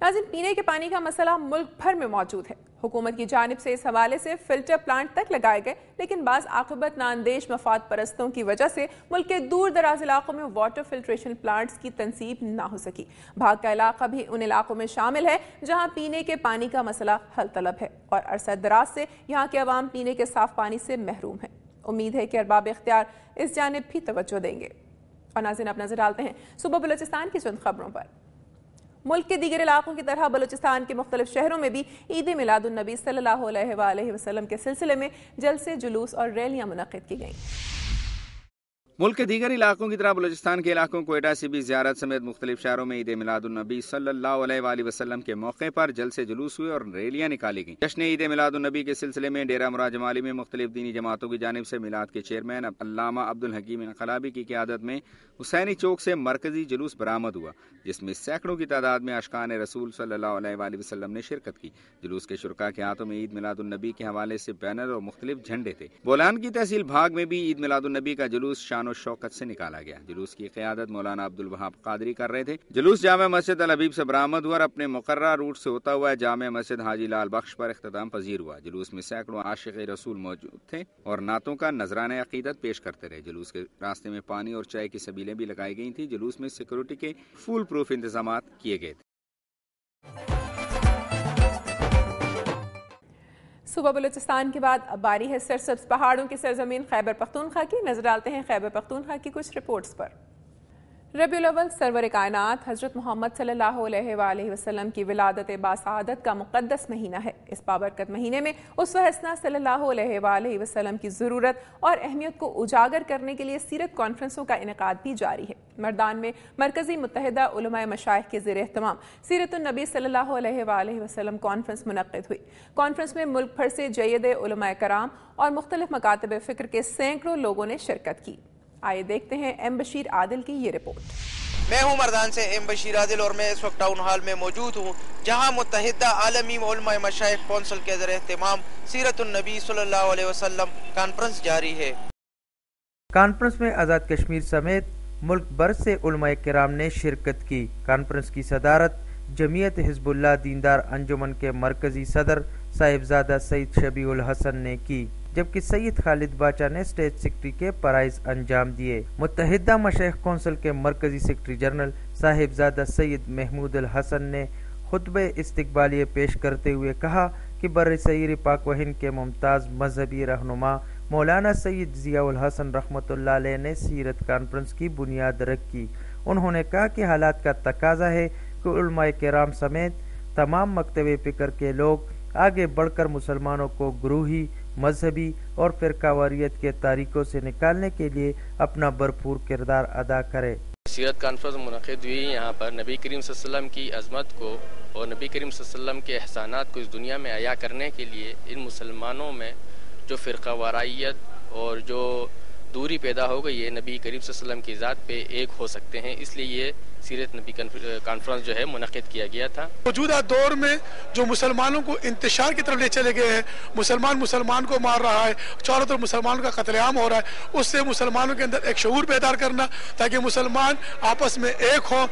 ناظرین، پینے کے پانی کا مسئلہ ملک بھر میں موجود ہے۔ حکومت کی جانب سے اس حوالے سے فلٹر پلانٹ تک لگائے گئے، لیکن بعض عاقبت ناندیش مفاد پرستوں کی وجہ سے ملک کے دور دراز علاقوں میں واٹر فلٹریشن پلانٹس کی تنصیب نہ ہو سکی۔ بھاگ کا علاقہ بھی ان علاقوں میں شامل ہے جہاں پینے کے پانی کا مسئلہ حل طلب ہے اور عرصہ دراز سے یہاں کے عوام پینے کے صاف پانی سے محروم ہیں۔ امید ہے کہ ارباب اختیار اس جانب بھی توجہ دیں گے۔ اور ناظرین، اب نظر ڈالتے ہیں صوبہ بلوچستان کی چند خبروں پر۔ ملک کے دیگر علاقوں کی طرح بلوچستان کے مختلف شہروں میں بھی عید میلاد النبی صلی اللہ علیہ وآلہ وسلم کے سلسلے میں جلسے، جلوس اور ریلیاں منعقد کی گئیں۔ ملک کے دیگر علاقوں کی طرح بلوچستان کے علاقوں کوئٹہ سے بھی زیارت سمیت مختلف شہروں میں عید میلاد النبی صلی اللہ علیہ وآلہ وسلم کے موقع پر جلسے، جلوس ہوئے اور ریلیاں نکالی گئیں۔ جشن عید میلاد النبی کے سلسلے میں ڈیرہ مراد جمالی میں مختلف دینی جماعتوں کی جانب سے میلاد کے چیئرمین علامہ عبدالحکیم انقلابی کی قیادت میں حسینی چوک سے مرکزی جلوس برآمد ہوا، جس میں سینکڑوں کی تعداد میں عاشقان رسول صلی اللہ علیہ وآلہ وسلم نے شرکت کی۔ جلوس کے شرکاء کے ہاتھوں میں عید میلاد النبی کے حوالے سے بینر اور مختلف جھنڈے تھے۔ بولان کی تحصیل بھاگ میں بھی عید میلاد النبی کا جلوس شان و شوکت سے نکالا گیا۔ جلوس کی قیادت مولانا عبدالوہاب قادری کر رہے تھے۔ جلوس جامع مسجد الحبیب سے برآمد ہوا اور اپنے مقررہ روٹ سے ہوتا ہوا جامع مسجد حاجی لال بخش پر اختتام پذیر ہوا۔ جلوس میں سینکڑوں عاشق رسول موجود تھے اور نعتوں کا نذرانہ عقیدت پیش کرتے رہے۔ جلوس کے راستے میں پانی اور چائے کی سبیلیں بھی لگائی گئی تھیں۔ جلوس میں سیکورٹی کے فول پروف انتظامات کیے گئے تھے۔ صوبہ بلوچستان کے بعد اب باری ہے سرسبز پہاڑوں کی سرزمین خیبر پختونخوا کی۔ نظر ڈالتے ہیں خیبر پختونخوا کی کچھ رپورٹس پر۔ ربیع الاول سرور کائنات حضرت محمد صلی اللہ علیہ وآلہ وسلم کی ولادت باسعادت کا مقدس مہینہ ہے۔ اس بابرکت مہینے میں اسوہ حسنہ صلی اللہ علیہ وآلہ وسلم کی ضرورت اور اہمیت کو اجاگر کرنے کے لیے سیرت کانفرنسوں کا انعقاد بھی جاری ہے۔ مردان میں مرکزی متحدہ علماء مشائخ کے زیر اہتمام سیرت النبی صلی اللہ علیہ وآلہ وسلم کانفرنس منعقد ہوئی۔ کانفرنس میں ملک بھر سے جید علماء کرام اور مختلف مکاتب فکر کے سینکڑوں لوگوں نے شرکت کی۔ آئے دیکھتے ہیں ایم بشیر عادل کی یہ رپورٹ۔ میں ہوں مردان سے ایم بشیر عادل اور میں اس وقت ٹاؤن ہال میں موجود ہوں، جہاں متحدہ عالمی علماء مشائخ کونسل کے زیر اہتمام سیرت النبی صلی اللہ علیہ وسلم کانفرنس جاری ہے۔ کانفرنس میں آزاد کشمیر سمیت ملک بھر سے علماء کرام نے شرکت کی۔ کانفرنس کی صدارت جمعیت حزب اللہ دیندار انجمن کے مرکزی صدر صاحبزادہ سید شبیع الحسن نے کی، جبکہ سید خالد باچا نے اسٹیٹ سیکرٹری کے فرائض انجام دیے۔ متحدہ مشائخ کونسل کے مرکزی سیکرٹری جنرل صاحبزادہ سید محمود الحسن نے خطبہ استقبالیہ پیش کرتے ہوئے کہا کہ بر صغیر پاک و ہند کے ممتاز مذہبی رہنما مولانا سید ضیاء الحسن رحمۃ اللہ علیہ نے سیرت کانفرنس کی بنیاد رکھی۔ انہوں نے کہا کہ حالات کا تقاضا ہے کہ علماء کرام سمیت تمام مکتب فکر کے لوگ آگے بڑھ کر مسلمانوں کو گروہی، مذہبی اور فرقہ واریت کے تاریکوں سے نکالنے کے لیے اپنا بھرپور کردار ادا کرے۔ سیرت کانفرنس منعقد ہوئی، یہاں پر نبی کریم صلی اللہ علیہ وسلم کی عظمت کو اور نبی کریم صلی اللہ علیہ وسلم کے احسانات کو اس دنیا میں عیا کرنے کے لیے ان مسلمانوں میں جو فرقہ وارائیت اور جو دوری پیدا ہو گئی ہے، نبی کریم صلی اللہ علیہ وسلم کی ذات پہ ایک ہو سکتے ہیں، اس لیے یہ سیرت نبی کانفرنس جو ہے منعقد کیا گیا تھا۔ موجودہ دور میں جو مسلمانوں کو انتشار کی طرف لے چلے گئے ہیں، مسلمان کو مار رہا ہے، چاروں طرف مسلمانوں کا قتل عام ہو رہا ہے، اس سے مسلمانوں کے اندر ایک شعور بیدار کرنا تاکہ مسلمان آپس میں ایک ہوں۔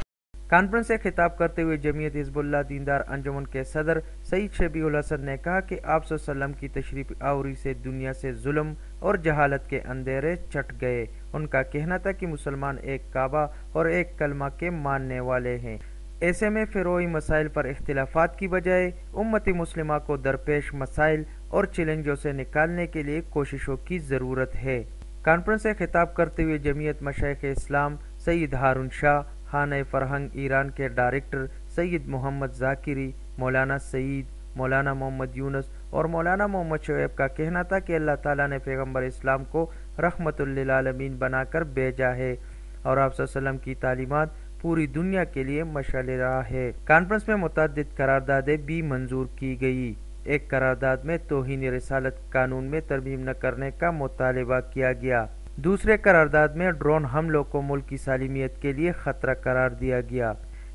کانفرنس سے خطاب کرتے ہوئے جمعیت حزب اللہ دیندار انجمن کے صدر سید شبیع الحسن نے کہا کہ آپ صلی اللہ علیہ وسلم کی تشریف آوری سے دنیا سے ظلم اور جہالت کے اندھیرے چھٹ گئے۔ ان کا کہنا تھا کہ مسلمان ایک کعبہ اور ایک کلمہ کے ماننے والے ہیں۔ ایسے میں فروعی مسائل پر اختلافات کی بجائے امت مسلمہ کو درپیش مسائل اور چیلنجوں سے نکالنے کے لیے کوششوں کی ضرورت ہے۔ کانفرنس سے خطاب کرتے ہوئے جمعیت مشائخ اسلام سید ہارون شاہ، خانہ فرہنگ ایران کے ڈائریکٹر سید محمد ذاکری، مولانا سعید، مولانا محمد یونس اور مولانا محمد شعیب کا کہنا تھا کہ اللہ تعالیٰ نے پیغمبر اسلام کو رحمت للعالمین بنا کر بھیجا ہے اور آپ صلی اللہ علیہ وسلم کی تعلیمات پوری دنیا کے لیے مشعل راہ ہے۔ کانفرنس میں متعدد قراردادیں بھی منظور کی گئی۔ ایک قرارداد میں توہین رسالت قانون میں ترمیم نہ کرنے کا مطالبہ کیا گیا۔ دوسرے قرارداد میں ڈرون حملوں کو ملک کی سالمیت کے لیے خطرہ قرار دیا گیا۔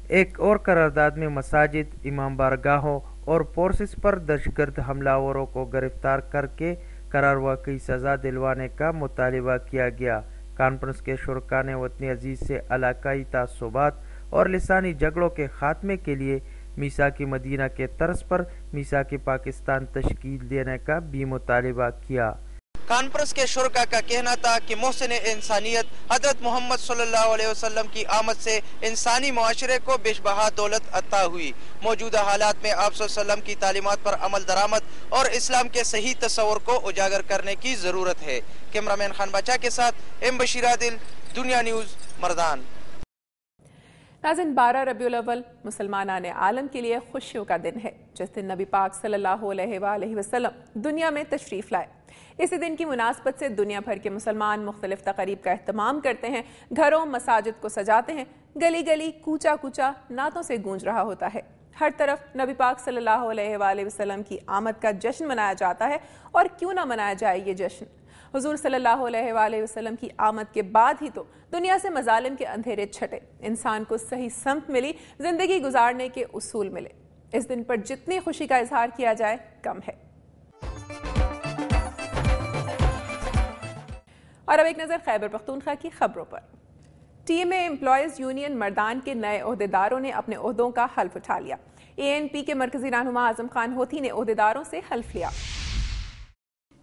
ایک اور قرارداد میں مساجد، امام بارگاہوں اور فورسز پر دہشت گرد حملہ آوروں کو گرفتار کر کے قرار واقعی سزا دلوانے کا مطالبہ کیا گیا۔ کانفرنس کے شرکاء نے وطن عزیز سے علاقائی تعصبات اور لسانی جھگڑوں کے خاتمے کے لیے میثاق مدینہ کے طرز پر میثاق پاکستان تشکیل دینے کا بھی مطالبہ کیا۔ کانفرنس کے شرکا کا کہنا تھا کہ محسن انسانیت حضرت محمد صلی اللہ علیہ وسلم کی آمد سے انسانی معاشرے کو بیش بہا دولت عطا ہوئی۔ موجودہ حالات میں آپ صلی اللہ علیہ وسلم کی تعلیمات پر عمل درآمد اور اسلام کے صحیح تصور کو اجاگر کرنے کی ضرورت ہے۔ کیمرامین خان بچا کے ساتھ ایم بشیر عادل، دنیا نیوز، مردان۔ ناظرین، 12 ربیع الاول مسلمانان عالم کے لیے خوشیوں کا دن ہے، جس دن نبی پاک صلی اللہ علیہ وآلہ وسلم دنیا میں تشریف لائے۔ اسی دن کی مناسبت سے دنیا بھر کے مسلمان مختلف تقاریب کا اہتمام کرتے ہیں، گھروں مساجد کو سجاتے ہیں، گلی گلی کوچا کوچا نعتوں سے گونج رہا ہوتا ہے۔ ہر طرف نبی پاک صلی اللہ علیہ وآلہ وسلم کی آمد کا جشن منایا جاتا ہے، اور کیوں نہ منایا جائے یہ جشن۔ حضور صلی اللہ علیہ وآلہ وسلم کی آمد کے بعد ہی تو دنیا سے مظالم کے اندھیرے چھٹے، انسان کو صحیح سمت ملی، زندگی گزارنے کے اصول ملے۔ اس دن پر جتنی خوشی کا اظہار کیا جائے کم ہے۔ اور اب ایک نظر خیبر پختونخوا کی خبروں پر۔ ٹی ایم اے امپلائیز یونین مردان کے نئے عہدیداروں نے اپنے عہدوں کا حلف اٹھا لیا۔ اے این پی کے مرکزی رہنما اعظم خان ہوتی نے عہدیداروں سے حلف لیا۔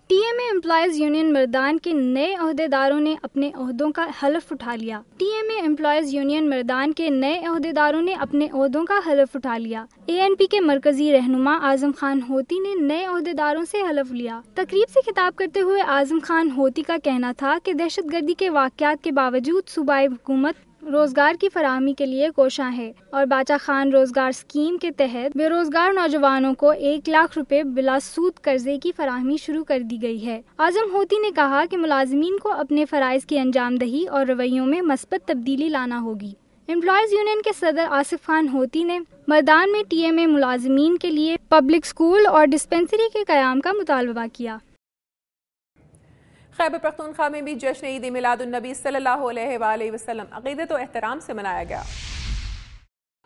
ٹی ایم اے امپلائیز یونین مردان کے نئے عہدیداروں نے اپنے عہدوں کا حلف اٹھا لیا۔ ٹی ایم اے امپلائیز یونین مردان کے نئے عہدیداروں نے اپنے عہدوں کا حلف اٹھا لیا۔ اے این پی کے مرکزی رہنما اعظم خان ہوتی نے نئے عہدیداروں سے حلف لیا۔ تقریب سے خطاب کرتے ہوئے اعظم خان ہوتی کا کہنا تھا کہ دہشت گردی کے واقعات کے باوجود صوبائی حکومت روزگار کی فراہمی کے لیے کوشاں ہے، اور باچا خان روزگار اسکیم کے تحت بے روزگار نوجوانوں کو 1 لاکھ روپے بلا سود قرضے کی فراہمی شروع کر دی گئی ہے۔ اعظم ہوتی نے کہا کہ ملازمین کو اپنے فرائض کی انجام دہی اور رویوں میں مثبت تبدیلی لانا ہوگی۔ امپلائیز یونین کے صدر آصف خان ہوتی نے مردان میں ٹی ایم اے ملازمین کے لیے پبلک اسکول اور ڈسپنسری کے قیام کا مطالبہ کیا۔ خیبر پختونخوا میں بھی جشن عید میلاد النبی صلی اللہ علیہ وآلہ وسلم عقیدت و احترام سے منایا گیا۔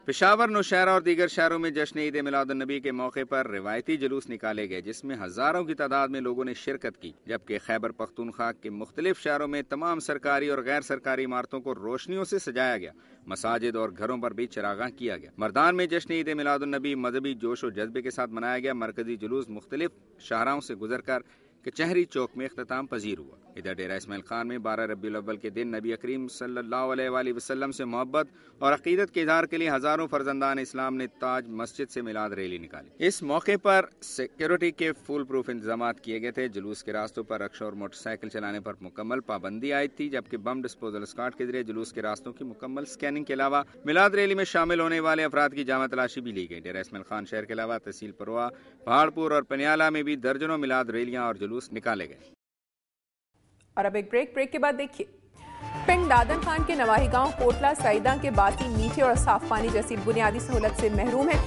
پشاور، نوشہرہ اور دیگر شہروں میں جشن عید میلاد النبی کے موقع پر روایتی جلوس نکالے گئے، جس میں ہزاروں کی تعداد میں لوگوں نے شرکت کی، جبکہ خیبر پختونخوا کے مختلف شہروں میں تمام سرکاری اور غیر سرکاری عمارتوں کو روشنیوں سے سجایا گیا، مساجد اور گھروں پر بھی چراغاں کیا گیا۔ مردان میں جشن عید میلاد النبی مذہبی جوش و جذبے کے ساتھ منایا گیا۔ مرکزی جلوس مختلف شاہراہوں سے گزر کر کچہری چوک میں اختتام پذیر ہوا۔ ادھر ڈیرہ اسماعیل خان میں 12 ربیع الاول کے دن نبی کریم صلی اللہ علیہ وآلہ وسلم سے محبت اور عقیدت کے اظہار کے لیے ہزاروں فرزندان اسلام نے تاج مسجد سے میلاد ریلی نکالی۔ اس موقع پر سیکیورٹی کے فول پروف انتظامات کیے گئے تھے۔ جلوس کے راستوں پر رکشا اور موٹر سائیکل چلانے پر مکمل پابندی عائد تھی، جبکہ بم ڈسپوزل اسکواڈ کے ذریعے جلوس کے راستوں کی مکمل اسکیننگ کے علاوہ میلاد ریلی میں شامل ہونے والے افراد کی جامع تلاشی بھی لی گئی۔ ڈیرہ اسماعیل خان شہر کے علاوہ تحصیل پروا، پہاڑپور اور پنیالہ میں بھی درجنوں میلاد ریلیاں اور جلوس نکالے گئے۔ اور اب ایک بریک کے بعد دیکھیے، پنڈ دادن خان کے نواحی گاؤں کوٹلہ سعیدہ کے باسی میٹھے اور صاف پانی جیسی بنیادی سہولت سے محروم ہے۔